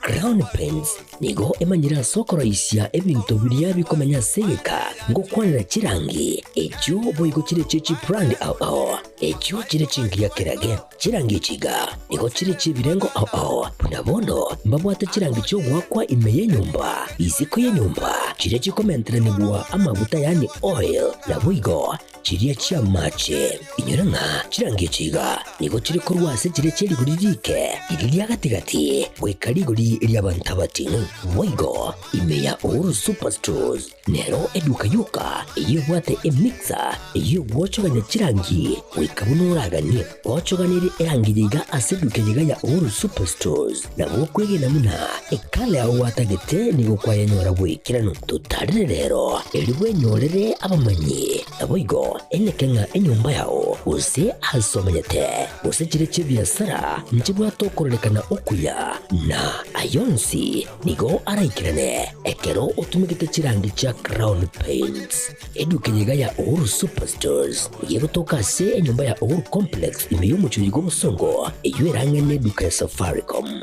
Crown Paints nigo emanyira soko raisia ebintu biria bikomenya segeka ngo kwanira chirangi ekyo boigo chire chichi brand ao ekyo chire chingia kirage chirangi chiga nigo chire chibirengo ao punabono mbabwate chirangi cyo gwakwa imeye nyumba iziko ye nyumba chire chikomentere nibwa amavuta yani oil na boigo chiria chia mache inyuranga chirangi chiga nigo chire kurwase chire chiri guririke iriria gatigati wekariguri iri abantabatinu boigo imeya Uhuru Superstores nero eduka yuka iyo bwate emixer iyo gwochoganya chirangi wikabunuragani gwochoganire erangi yiga aseduke yiga ya Uhuru Superstores na bokwege namuna ekale aho watagete nigo kwayanyora bwikirano tutarire rero eriwe nyorere abamanyi na boigo enekenga enyumba yao use asomanyete use chire chibiasara nchibwa tokorelekana okuya na ayonsi nigo araikirane ekero utumikite chirangi cha Crown Paints eduke yiga ya Uhuru Superstores yego toka se enyumba ya Uhuru Complex imeyumucho yigo musongo eyuerange neduka ya Safaricom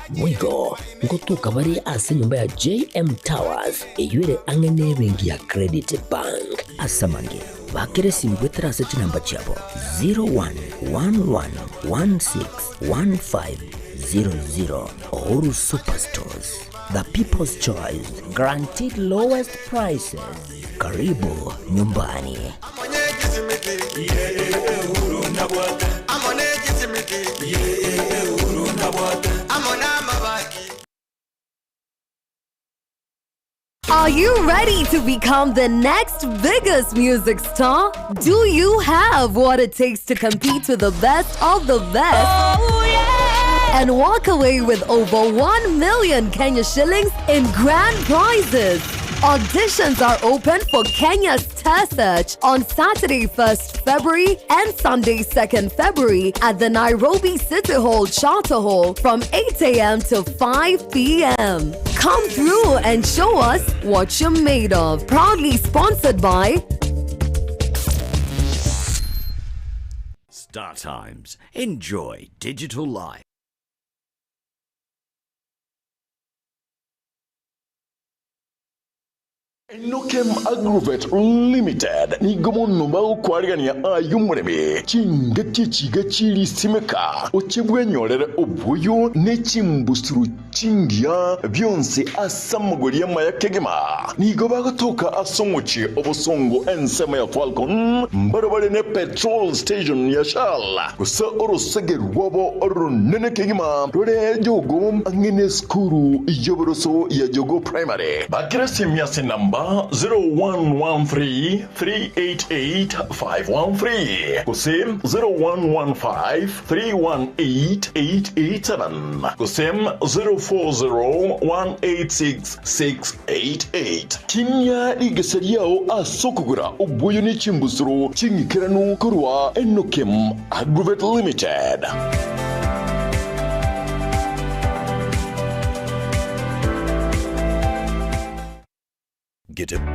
mwigo ngotuka bari ase nyumba ya JM Towers eyuere angene bengi ya Credit Bank asamange bakere simbwetera seti namba chabo 0111161500 Uhuru Superstores, the people's choice, guaranteed lowest prices. Karibu nyumbani. Are you ready to become the next biggest music star? Do you have what it takes to compete with the best of the best? Oh, yeah! And walk away with over 1 million Kenya shillings in grand prizes. Auditions are open for Kenya's Star Search on Saturday 1st February and Sunday 2nd February at the Nairobi City Hall Charter Hall from 8 a.m. to 5 p.m. Come through and show us what you're made of. Proudly sponsored by Star Times. Enjoy digital life. Enokem Agrovet Limited ni gomono ba kwariania ayumurebe chingati chigachiri simeka ochebwenyorere obuyo ne chimbusuru chingia byonse asamugoriya mayakegema ni goba gotoka asongochi obosongo ensema ya Falcon mbarabare ne petrol station ya Shell gusa orosege rwobo orunene kegema rore jogo angene skuru yoboroso ya jogo primary bakresi miase namba 0113-388-513 kusem 0115-318-887 kusem 040-186-688 Kinya igeseriao asokugura ubuyo ni chimbusuro chingikiranu kurwa Enokem Agrovet Limited. Getembe.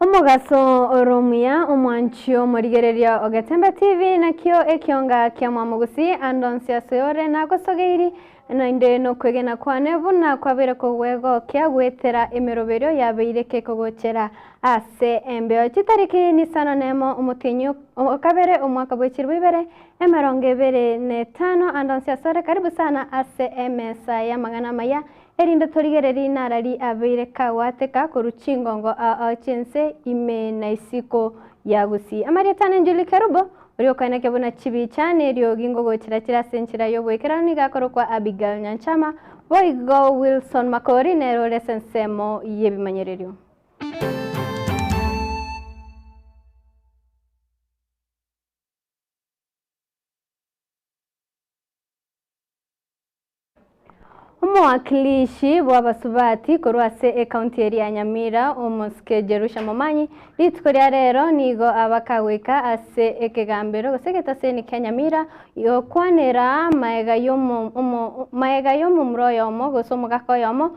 Omugaso oromia omwanchio morigereria Getembe TV nakio Ekeonga kia mwamugusi andonsia soyore na gosogeiri na inde no kwegena kwane buna kwabere ko wego kia gwetera emeroberio yabeire ke kogochera ase embeo chitariki ni sana nemo umutinyu okabere omwaka bwechirwe Ibere emeronge bere ne tano andonsia sore karibu sana ase emesa ya magana maya erinde torigereri narari abire kawateka kuruchingongo a Chinsa ime na isiko ya Gusii amaretana njuli Kerubo uri okaina kebona chibi cyane ryogi ngogo kirakira senchira yobwekera nigakoro kwa Abigail Nyanchama boigo Wilson Makori nero lesensemo yebimanyerero. Umwakilishi w'abasubati korwase county ya Nyamira umuske Jerusha Momanyi litkorya rero nigo abakaweka ase ekegambero gosegeta seni Nyamira yo kwanera maega yomu mroyomo gosomugako yomo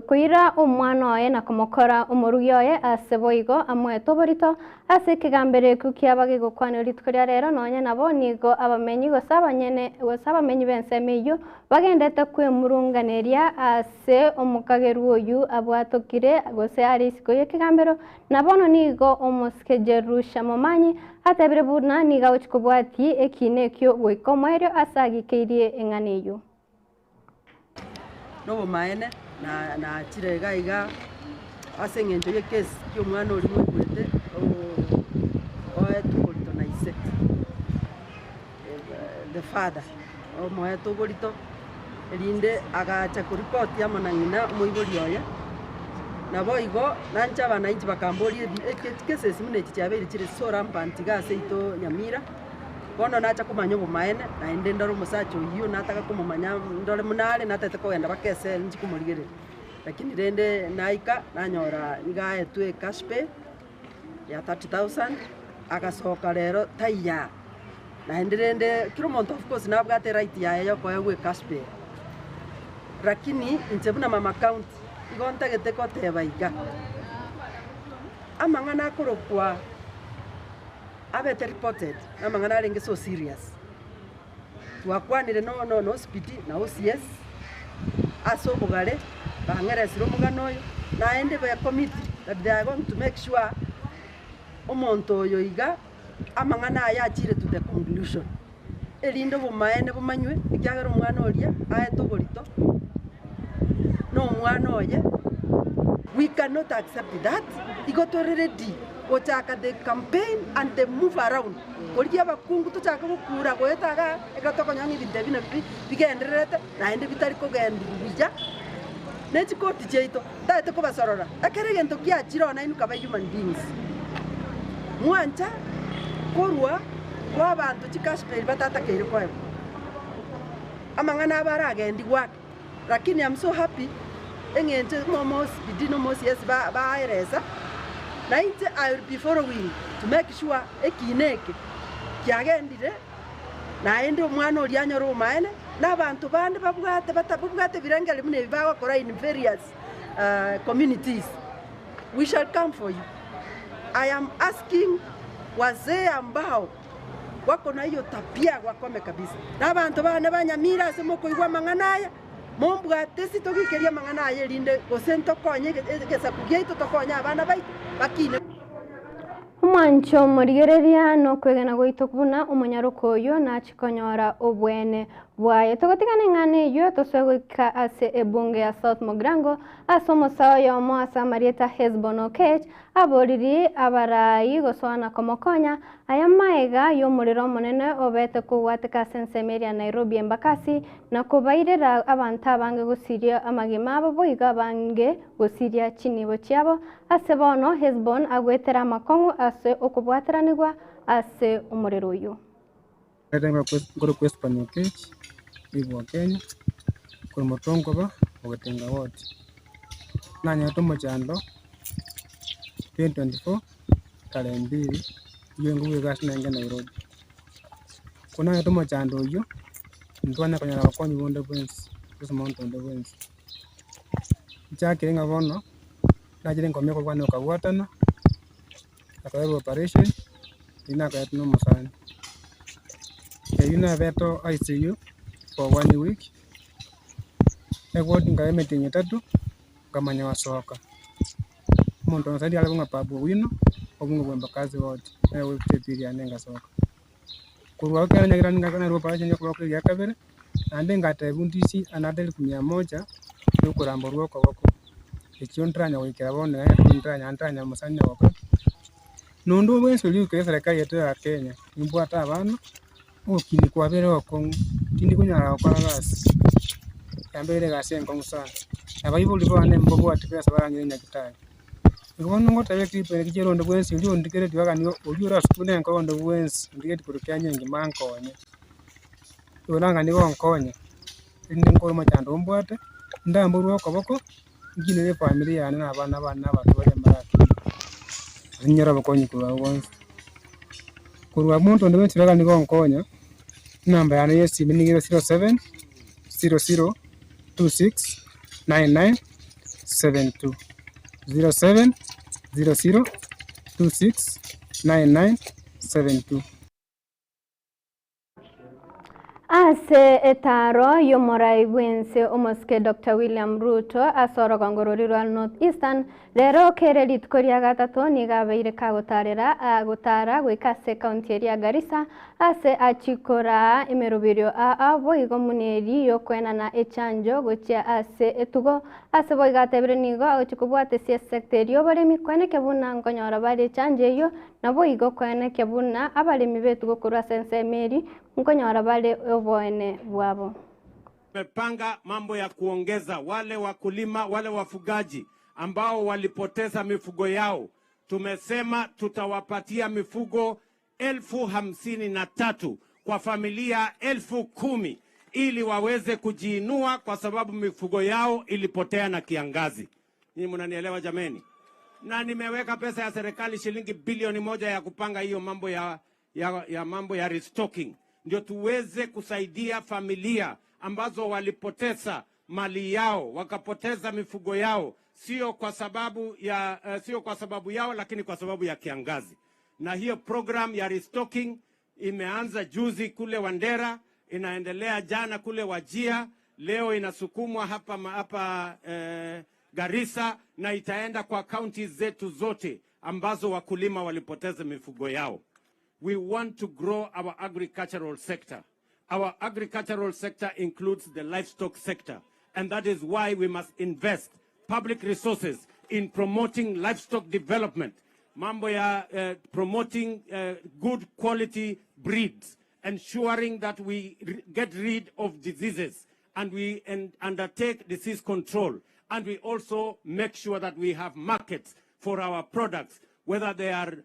kuira umwana oye na kumokora umurugi oye ase boigo amweto borito ase ekegambero kukiabage gokwana litkorya rero nonye nabo nigo abamenyi gosabamenyi bensemiyo bagendete kwemurunganeria ase omukageru oyu abwatokire gose arisiko yekigambero nabono nigo omuske Jerusha Momanyi atebire buna niga uchikubwati ekinekyo goikomwerio asagikeirie eng'aneyo no maene na chirega iga ase ng'encho ye case kyo mwana oli mwete tukolito na ise the father mweto golito elinde agacha kuripoti amo na ngina muigori oya nabo igo nancha bana inchi bakambori kese simune chiabiri chire sora mpantiga seito Nyamira bono nacha kumanya bumaene na ende ndoro musacho yiyo nataka kumumanya ndole munale natete kogenda bakese nchi kumurigere lakini rende naika nanyora nigae tue cashpay ya 30,000 agasoka rero taiya na ende rende kilo monto of course nabwate right ya yoko yawe cashpay lakini inchebuna mama account igonta geteko tebaiga amangana korokwa abete reported amangana arenge so serious twakwanire no speed na OCS aso bugare bangere siro mugano yo na ende ba committee that they are going to make sure omonto yo iga amangana ayachire to the conclusion elindo bumaene bumanywe ikyagero mwana oria aeto gorito no mwana oye we cannot accept that igoto ready ochaka the campaign and the move around koriya bakungu tuchaka gukura goetaga egatoko nyangi binde bina bigenderete na ende bitari kogendija nechikoti cheito taete ko basorora akere gento kya chiro na inuka ba human beings mwancha korwa kwa bantu chikashpel batata kere kwa amangana baragendi gwake lakini I'm so happy engente momos bidino mos yes ba eresa na inte I will be following to make sure ekineke kyagendire na ende omwana oli anyoro maene na bantu bande babwate birengele mune bibawa kora in various communities. We shall come for you. I am asking wazee ambao wako na hiyo tapia wakome kabisa na bantu bane banyamira semoko igwa manganaya mombwate sitogikeria manganaya linde gosento konye gesa kugeito tokonya abana baitu bakine Umwancho murigereria no kwegana goito kubuna umunyarukoyo na chikonyora obwene bwaye togotigana ngane yo tosegwika ase ebunge ya South Mogrango asomo sayo mo asa Marieta Hezbono Kech aboriri abarai goswana komokonya ayamaega yo muriro monene obete kuwateka sensemeria Nairobi embakasi na kubairira abanta bange gusiria amagima abo boiga bange gusiria chinibo chiabo ase bono Hezbon agwetera makongo ase okubwateranigwa ase umuriro uyu ngoro kwespanya Kech ibo Kenya kwa motongo ba ogetenga wote nanya tomo chando 2024 tarehe 2 iyo nguwe gas nenge Nairobi kuna tomo chando yo ntwana kanya bakonyi bonde bwensi this month on the wins chakirenga bono najire ngomeko kwana ukawatana akawe operation ina ka no masani yuna beto ICU for 1 week egodi ngaye metinye tatu kamanya wasoka muntu nsadi alabunga pabu wino obunga bwemba kazi wote ewe tepiria nenga soka kurwa kana nyagira ninga kana ro paje nyako kwa ya kabere ande ngata bundisi anadeli 100 Yukuramborwa koboko. Ichiontranya wikira bonde ntranya musanya wako. Nundu bwenso liuke serikali yetu ya Kenya. Imbwata abana. Okini kwa bere wako. Tindi kunyara kwa gasi. Yambere gasi enkong sana. Abayibo libo ane mbogo atipesa barangire nyakitai. Ngono ngota yeki pere kijero ndo bwensi ndio ndikere twakani oliura stune nko ndo bwensi ndiketi kurukyanye ngimankonye. Olanga ni konkonye. Indi nkoro machando mbwate ndamburwa koboko ngine ne familia yana n'abana batu bari maraki. Nyara bakonyi kuba bwensi. Kurwa muntu ndo bwensi twakani konkonya. Namba yana yesi ni 07 00 26 9972 07 00 26 9972. Ase etaro yomorai bwense omoske Dr. William Ruto asoro kongororirwa North Eastern rero kererit koria gatatu nigabeire kagotarera gutara gwikase county area Garissa ase achikora imerubirio abo igomuneri yokwenana echanjo gochia ase etugo ase boigatebire nigo ochikubwate sia sector yoboremi kwene kebuna nkonyora bari chanje yo nabo igokwene kebuna abaremi betu gokurwa sense meri nkonyora bale oboene bwabo. Tumepanga mambo ya kuongeza wale wakulima, wale wafugaji ambao walipoteza mifugo yao. Tumesema tutawapatia mifugo 53,000 kwa familia 10,000 ili waweze kujiinua kwa sababu mifugo yao ilipotea na kiangazi. Nyinyi mnanielewa jameni? Na nimeweka pesa ya serikali shilingi bilioni 1 ya kupanga hiyo mambo mambo ya restocking. Ndio tuweze kusaidia familia ambazo walipoteza mali yao, wakapoteza mifugo yao, sio kwa sababu yao lakini kwa sababu ya kiangazi. Na hiyo program ya restocking imeanza juzi kule Wandera, inaendelea jana kule Wajia, leo inasukumwa hapa Garissa na itaenda kwa counties zetu zote ambazo wakulima walipoteza mifugo yao. We want to grow our agricultural sector. Our agricultural sector includes the livestock sector, and that is why we must invest public resources in promoting livestock development, mambo ya promoting good quality breeds, ensuring that we get rid of diseases and we undertake disease control, and we also make sure that we have markets for our products, whether they are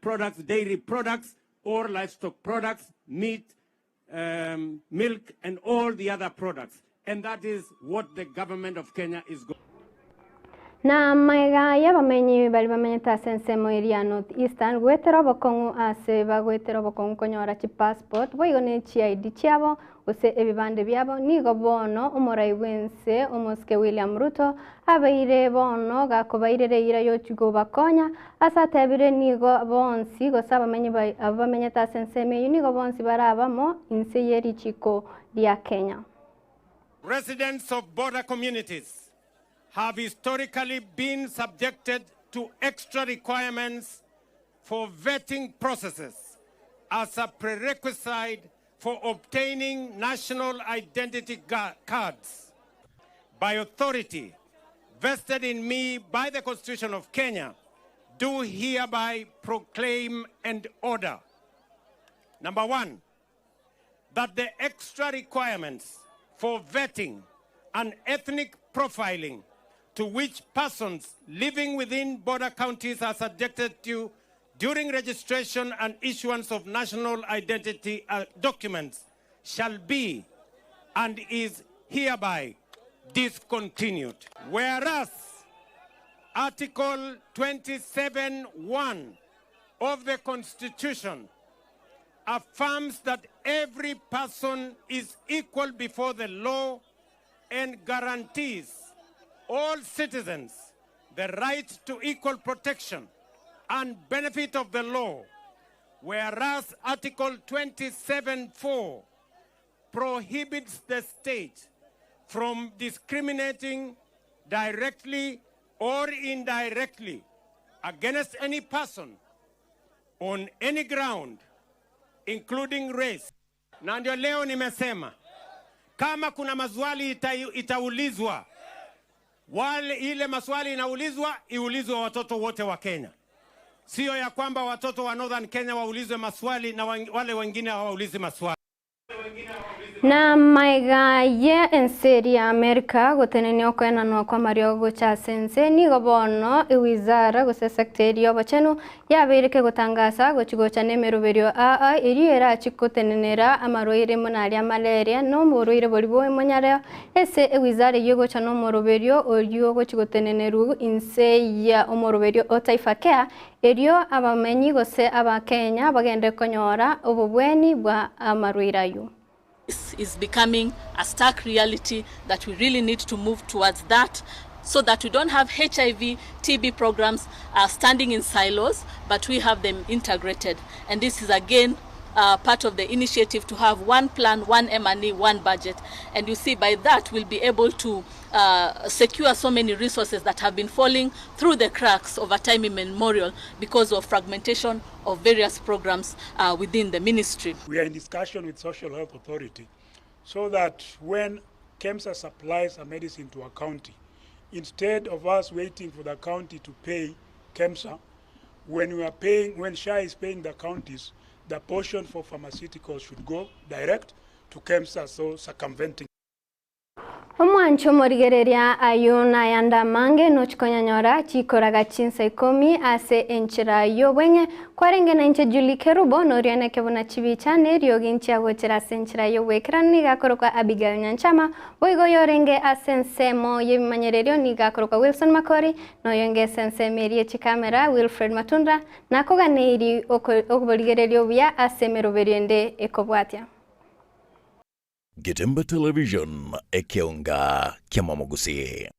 products, dairy products, or livestock products, meat, milk, and all the other products. And that is what the government of Kenya is going. Na maiga ya bamenyi bali bamenyeta sensemo area North Eastern gwetero bokongu ase bagwetero bokongu konyora chi passport boigone chi ID chiabo use ebibande byabo nigo bono omorai bwense omoske William Ruto abeire bono gakobairere ira yo chigo bakonya asatebire nigo bonsi gosaba bamenyi bamenyeta sensemo nigo bonsi barabamo inse yeri chiko dia Kenya. Residents of border communities have historically been subjected to extra requirements for vetting processes as a prerequisite for obtaining national identity cards. By authority vested in me by the Constitution of Kenya, do hereby proclaim and order. Number 1, that the extra requirements for vetting and ethnic profiling to which persons living within border counties are subjected to during registration and issuance of national identity documents shall be and is hereby discontinued. Whereas Article 27(1) of the Constitution affirms that every person is equal before the law and guarantees all citizens the right to equal protection and benefit of the law, whereas Article 27(4) prohibits the state from discriminating directly or indirectly against any person on any ground, including race. Na ndio leo nimesema kama kuna maswali itaulizwa Wale ile maswali inaulizwa, iulizwe watoto wote wa Kenya. Sio ya kwamba watoto wa Northern Kenya waulizwe maswali na wale wengine hawaulizi maswali. Na maiga ye enseri ya Amerika gutenene okwenanwa kwa mariogo cha sense ni gobono iwizara guse sekteri obachenu yabirike gutangaza gochigocha nemeruberio a iri era chikotenenera amaroire munaria malaria no muroire boribo munyare ese iwizara yegocha no muruberio orio gochigoteneneru inse ya omuruberio otaifa kea erio abamenyi gose abakenya bagende konyora obubweni bwa amaroirayo. This is becoming a stark reality that we really need to move towards that, so that we don't have HIV, TB programs standing in silos, but we have them integrated. And this is again part of the initiative to have one plan, one M&E, one budget. And you see, by that we'll be able to secure so many resources that have been falling through the cracks over time immemorial because of fragmentation of various programs within the ministry. We are in discussion with Social Health Authority so that when KEMSA supplies a medicine to a county, instead of us waiting for the county to pay KEMSA, when SHA is paying the counties, the portion for pharmaceuticals should go direct to KEMSA, so circumventing. Omwancho morigereria ayuna yanda mange no chikonyanyora chikoraga Chinsa 10 ase enchira yo bwenge kwarenge na inche Julie Kerubo no riane kebona chibicha ne ryogincha gochira senchira yo wekrani gakorokwa Abigail Nyanchama boigo yorenge asensemo yebimanyererio ni gakorokwa Wilson Makori no yenge sense merie chikamera Wilfred Matunda na koganeri okuborigererio bya asemeroberiende ekobwatia. Getembe Television Ekeonga Kiamamogusi.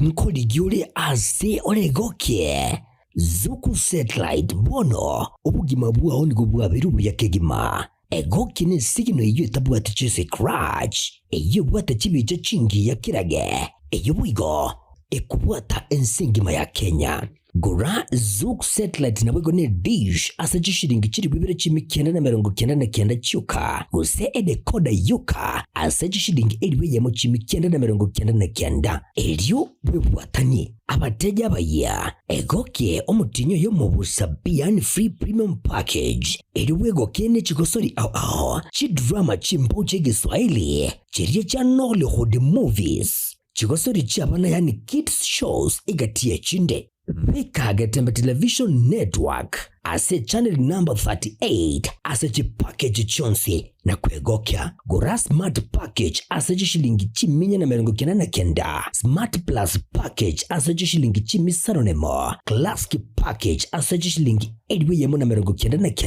Nkodi gyule ase oregokie zuku satellite bono obugima bwaho nigo bwaberu buyakegima egoki ne sigino iyo tabwate chese crutch iyo bwate chibicha chingi ya kirage iyo bwigo ekubwata ensingima ya Kenya gura zuku satellite na bwigo ne dish asajishiringi chiri bibere chimikenda na 99 chuka guse edekoda yuka asajishiringi eliwe yemo chimikenda na 99 elio bwebwatani abateja baya egokie omutinyo yo mubusa Beyond Free Premium Package eliwe gokene chikosori chidrama chimbo chegiswahili chirie cha Nollywood movies chikosori chabana yani kids shows igatie chinde Vika Getembe Television Network ase channel number 38 ase package chonsi na kwegokia gura smart package ase shilingi chiminya na 99 smart plus package ase shilingi chimisaro nemo classic package ase shilingi 8 yemo na 99